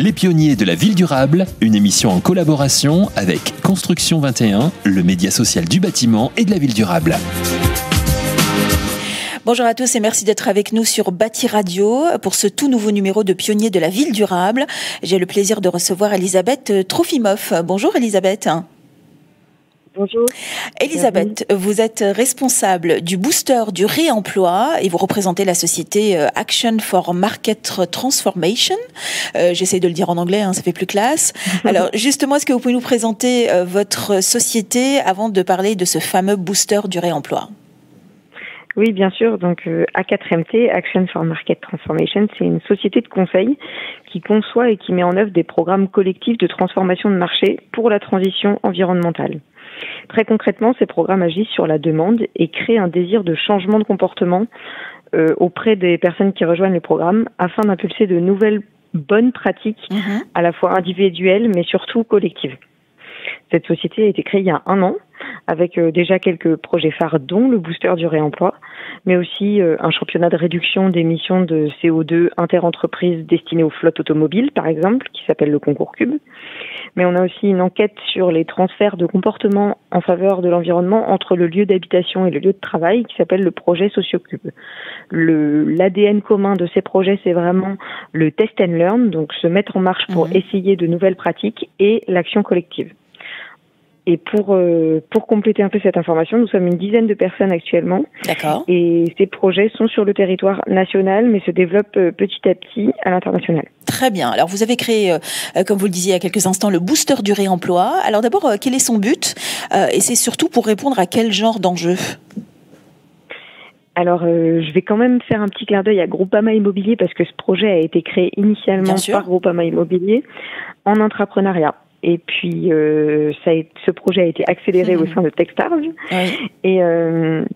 Les pionniers de la ville durable, une émission en collaboration avec Construction 21, le média social du bâtiment et de la ville durable. Bonjour à tous et merci d'être avec nous sur Bâti Radio pour ce tout nouveau numéro de Pionniers de la ville durable. J'ai le plaisir de recevoir Elisabeth Trofimov. Bonjour Elisabeth. Bonjour. Elisabeth, vous êtes responsable du booster du réemploi et vous représentez la société Action for Market Transformation. J'essaie de le dire en anglais, ça fait plus classe. Alors justement, est-ce que vous pouvez nous présenter votre société avant de parler de ce fameux booster du réemploi ? Oui, bien sûr. Donc, A4MT, Action for Market Transformation, c'est une société de conseil qui conçoit et qui met en œuvre des programmes collectifs de transformation de marché pour la transition environnementale. Très concrètement, ces programmes agissent sur la demande et créent un désir de changement de comportement auprès des personnes qui rejoignent le programme afin d'impulser de nouvelles bonnes pratiques à la fois individuelles mais surtout collectives. Cette société a été créée il y a 1 an avec déjà quelques projets phares dont le booster du réemploi, mais aussi un championnat de réduction d'émissions de CO2 interentreprises destiné aux flottes automobiles, par exemple, qui s'appelle le Concours Cube. Mais on a aussi une enquête sur les transferts de comportements en faveur de l'environnement entre le lieu d'habitation et le lieu de travail, qui s'appelle le projet SocioCube. L'ADN commun de ces projets, c'est vraiment le test and learn, donc se mettre en marche pour essayer de nouvelles pratiques, et l'action collective. Et pour compléter un peu cette information, nous sommes une dizaine de personnes actuellement. D'accord. Et ces projets sont sur le territoire national, mais se développent petit à petit à l'international. Très bien. Alors, vous avez créé, comme vous le disiez il y a quelques instants, le booster du réemploi. Alors d'abord, quel est son but ? Et c'est surtout pour répondre à quel genre d'enjeu ? Alors, je vais quand même faire un petit clin d'œil à Groupama Immobilier parce que ce projet a été créé initialement par Groupama Immobilier en intrapreneuriat. Et puis, ce projet a été accéléré au sein de Techstars. Oui. Et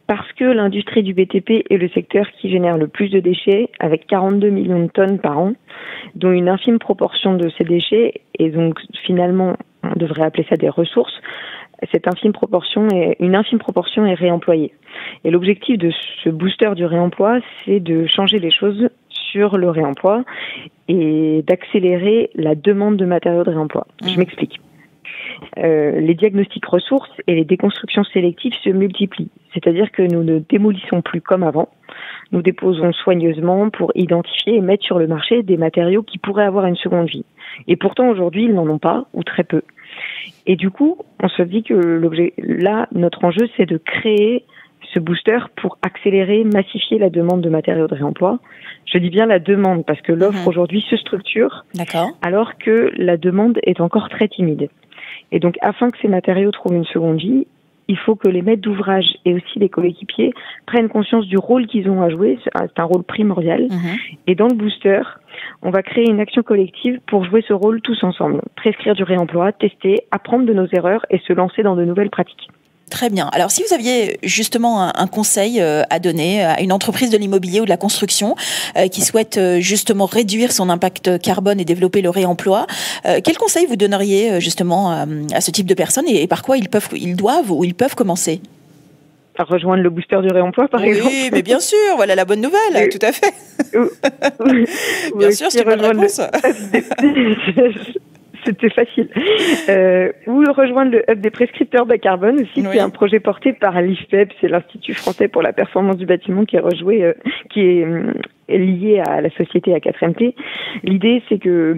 parce que l'industrie du BTP est le secteur qui génère le plus de déchets, avec 42 millions de tonnes par an, dont une infime proportion de ces déchets, et donc finalement, on devrait appeler ça des ressources, une infime proportion est réemployée. Et l'objectif de ce booster du réemploi, c'est de changer les choses sur le réemploi et d'accélérer la demande de matériaux de réemploi. Je m'explique. Les diagnostics ressources et les déconstructions sélectives se multiplient. C'est-à-dire que nous ne démolissons plus comme avant. Nous déposons soigneusement pour identifier et mettre sur le marché des matériaux qui pourraient avoir une seconde vie. Et pourtant, aujourd'hui, ils n'en ont pas, ou très peu. Et du coup, on se dit que notre enjeu, c'est de créer ce booster pour accélérer, massifier la demande de matériaux de réemploi. Je dis bien la demande parce que l'offre aujourd'hui se structure, alors que la demande est encore très timide. Et donc, afin que ces matériaux trouvent une seconde vie, il faut que les maîtres d'ouvrage et aussi les coéquipiers prennent conscience du rôle qu'ils ont à jouer. C'est un rôle primordial. Et dans le booster, on va créer une action collective pour jouer ce rôle tous ensemble. Prescrire du réemploi, tester, apprendre de nos erreurs et se lancer dans de nouvelles pratiques. Très bien. Alors, si vous aviez justement un conseil à donner à une entreprise de l'immobilier ou de la construction qui souhaite justement réduire son impact carbone et développer le réemploi, quel conseil vous donneriez justement à ce type de personnes et par quoi ils doivent ou ils peuvent commencer ? Rejoindre le booster du réemploi, par exemple. Oui, mais bien sûr, voilà la bonne nouvelle, tout à fait. Bien sûr, c'est une bonne réponse. C'était facile. Ou rejoindre le Hub des prescripteurs bas carbone aussi, qui est un projet porté par l'IFPEB, c'est l'Institut français pour la performance du bâtiment qui est lié à la société A4MT. L'idée, c'est que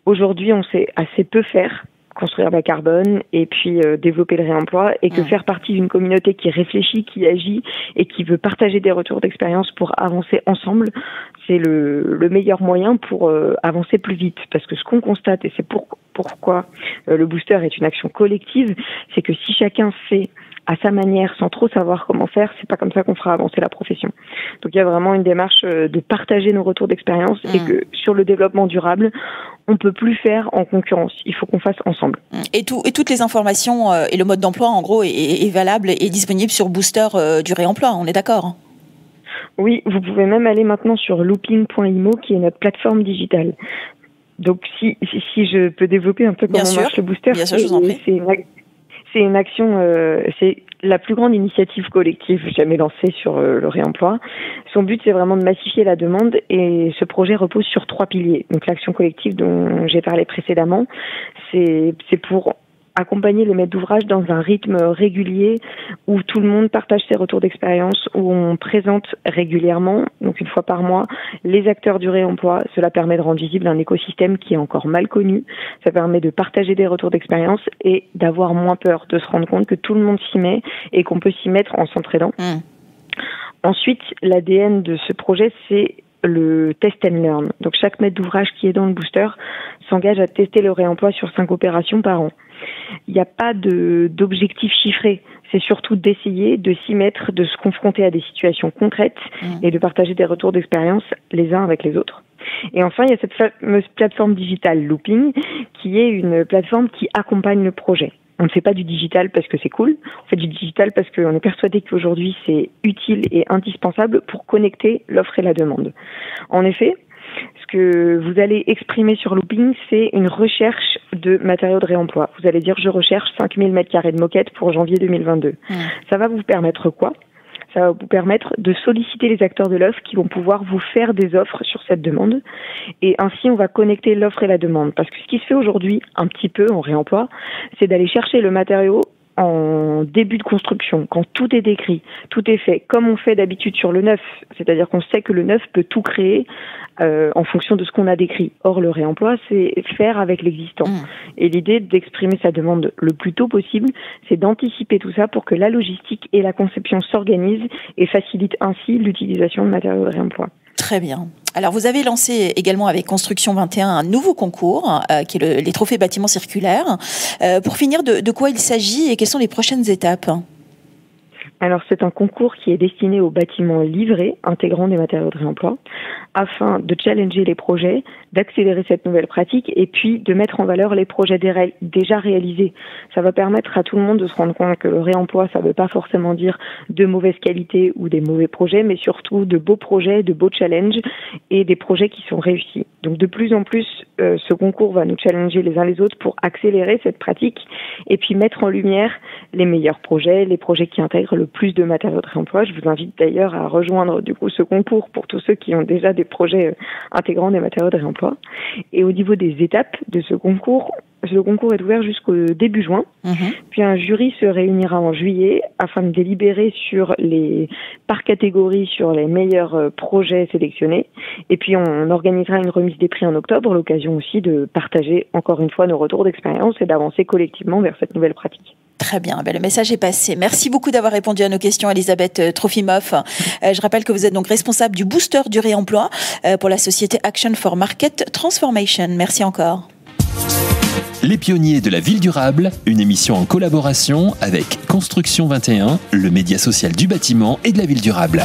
aujourd'hui, on sait assez peu faire, construire bas carbone et puis développer le réemploi, et que faire partie d'une communauté qui réfléchit, qui agit et qui veut partager des retours d'expérience pour avancer ensemble, c'est le meilleur moyen pour avancer plus vite. Parce que ce qu'on constate, et c'est pourquoi le booster est une action collective, c'est que si chacun fait à sa manière, sans trop savoir comment faire, c'est pas comme ça qu'on fera avancer la profession. Donc il y a vraiment une démarche de partager nos retours d'expérience et que sur le développement durable, on peut plus faire en concurrence. Il faut qu'on fasse ensemble. Et toutes les informations et le mode d'emploi, en gros, est valable et disponible sur Booster du réemploi. On est d'accord ? Oui, vous pouvez même aller maintenant sur looping.imo, qui est notre plateforme digitale. Donc si je peux développer un peu comment marche le booster, bien sûr, je vous en prie. C'est une action, c'est la plus grande initiative collective jamais lancée sur le réemploi. Son but, c'est vraiment de massifier la demande et ce projet repose sur 3 piliers. Donc l'action collective dont j'ai parlé précédemment, c'est pour accompagner les maîtres d'ouvrage dans un rythme régulier où tout le monde partage ses retours d'expérience, où on présente régulièrement, donc une fois par mois, les acteurs du réemploi. Cela permet de rendre visible un écosystème qui est encore mal connu. Ça permet de partager des retours d'expérience et d'avoir moins peur, de se rendre compte que tout le monde s'y met et qu'on peut s'y mettre en s'entraidant. Ensuite, l'ADN de ce projet, c'est le test and learn. Donc chaque maître d'ouvrage qui est dans le booster s'engage à tester le réemploi sur 5 opérations par an. Il n'y a pas d'objectif chiffré. C'est surtout d'essayer de s'y mettre, de se confronter à des situations concrètes et de partager des retours d'expérience les uns avec les autres. Et enfin, il y a cette fameuse plateforme digitale Looping qui est une plateforme qui accompagne le projet. On ne fait pas du digital parce que c'est cool, on fait du digital parce qu'on est persuadé qu'aujourd'hui c'est utile et indispensable pour connecter l'offre et la demande. En effet, ce que vous allez exprimer sur Looping, c'est une recherche de matériaux de réemploi. Vous allez dire, je recherche 5000 m² de moquette pour janvier 2022. Ça va vous permettre quoi ? Ça va vous permettre de solliciter les acteurs de l'offre qui vont pouvoir vous faire des offres sur cette demande. Et ainsi, on va connecter l'offre et la demande. Parce que ce qui se fait aujourd'hui, un petit peu en réemploi, c'est d'aller chercher le matériau en début de construction, quand tout est décrit, tout est fait, comme on fait d'habitude sur le neuf. C'est-à-dire qu'on sait que le neuf peut tout créer en fonction de ce qu'on a décrit. Or, le réemploi, c'est faire avec l'existant. Et l'idée d'exprimer sa demande le plus tôt possible, c'est d'anticiper tout ça pour que la logistique et la conception s'organisent et facilitent ainsi l'utilisation de matériaux de réemploi. Très bien. Alors, vous avez lancé également avec Construction 21 un nouveau concours, qui est les trophées bâtiments circulaires. Pour finir, de quoi il s'agit et quelles sont les prochaines étapes ? Alors, c'est un concours qui est destiné aux bâtiments livrés, intégrant des matériaux de réemploi, afin de challenger les projets, d'accélérer cette nouvelle pratique et puis de mettre en valeur les projets déjà réalisés. Ça va permettre à tout le monde de se rendre compte que le réemploi, ça ne veut pas forcément dire de mauvaise qualité ou des mauvais projets, mais surtout de beaux projets, de beaux challenges et des projets qui sont réussis. Donc, de plus en plus, ce concours va nous challenger les uns les autres pour accélérer cette pratique et puis mettre en lumière les meilleurs projets, les projets qui intègrent le plus de matériaux de réemploi. Je vous invite d'ailleurs à rejoindre du coup ce concours pour tous ceux qui ont déjà des projets intégrant des matériaux de réemploi. Et au niveau des étapes de ce concours est ouvert jusqu'au début juin. Puis un jury se réunira en juillet afin de délibérer par catégorie sur les meilleurs projets sélectionnés. Et puis on organisera une remise des prix en octobre, l'occasion aussi de partager encore une fois nos retours d'expérience et d'avancer collectivement vers cette nouvelle pratique. Très bien, le message est passé. Merci beaucoup d'avoir répondu à nos questions, Elisabeth Trofimov. Je rappelle que vous êtes donc responsable du booster du réemploi pour la société Action for Market Transformation. Merci encore. Les pionniers de la ville durable, une émission en collaboration avec Construction 21, le média social du bâtiment et de la ville durable.